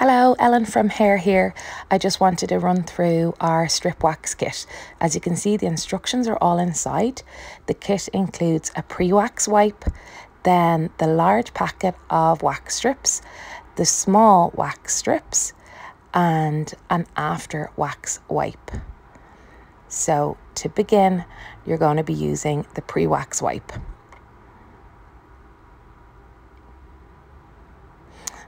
Hello, Ellen from Hair here. I just wanted to run through our strip wax kit. As you can see, the instructions are all inside. The kit includes a pre-wax wipe, then the large packet of wax strips, the small wax strips, and an after wax wipe. So to begin, you're going to be using the pre-wax wipe.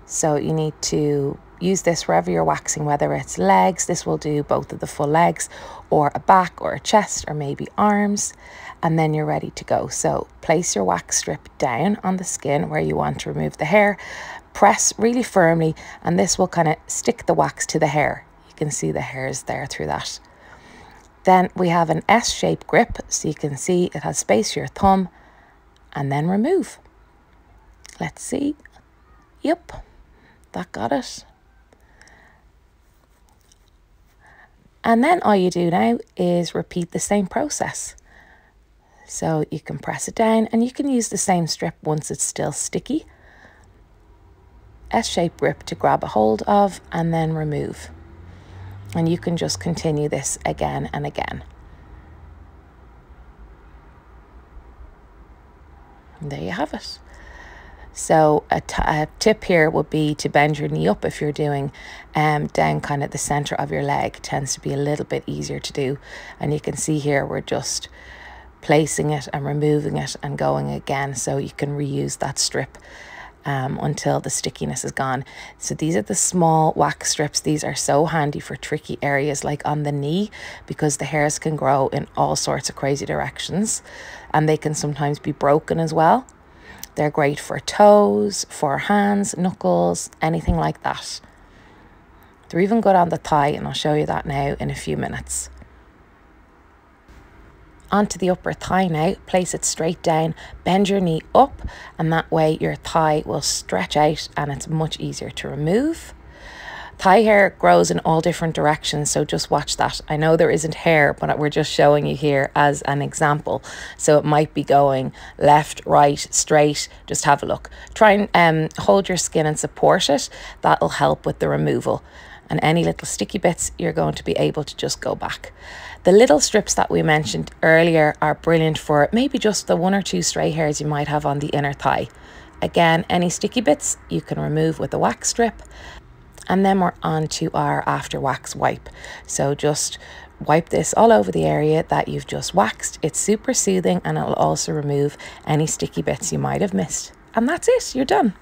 So you need to use this wherever you're waxing, whether it's legs, this will do both of the full legs, or a back or a chest, or maybe arms, and then you're ready to go. So place your wax strip down on the skin where you want to remove the hair, press really firmly, and this will kind of stick the wax to the hair. You can see the hairs there through that. Then we have an S-shaped grip, so you can see it has space for your thumb, and then remove. Let's see. Yep. That got it. And then all you do now is repeat the same process. So you can press it down, and you can use the same strip once it's still sticky. S-shaped grip to grab a hold of and then remove. And you can just continue this again and again. And there you have it. So a tip here would be to bend your knee up if you're doing down kind of the center of your leg. It tends to be a little bit easier to do. And you can see here we're just placing it and removing it and going again, so you can reuse that strip until the stickiness is gone. So these are the small wax strips. These are so handy for tricky areas like on the knee, because the hairs can grow in all sorts of crazy directions, and they can sometimes be broken as well. They're great for toes, for hands, knuckles, anything like that. They're even good on the thigh, and I'll show you that now in a few minutes. Onto the upper thigh now, place it straight down, bend your knee up, and that way your thigh will stretch out and it's much easier to remove. Thigh hair grows in all different directions, so just watch that. I know there isn't hair, but we're just showing you here as an example. So it might be going left, right, straight. Just have a look. Try and hold your skin and support it. That'll help with the removal. And any little sticky bits, you're going to be able to just go back. The little strips that we mentioned earlier are brilliant for maybe just the 1 or 2 stray hairs you might have on the inner thigh. Again, any sticky bits you can remove with a wax strip. And then we're on to our after wax wipe. So just wipe this all over the area that you've just waxed. It's super soothing, and it'll also remove any sticky bits you might have missed. And that's it, you're done.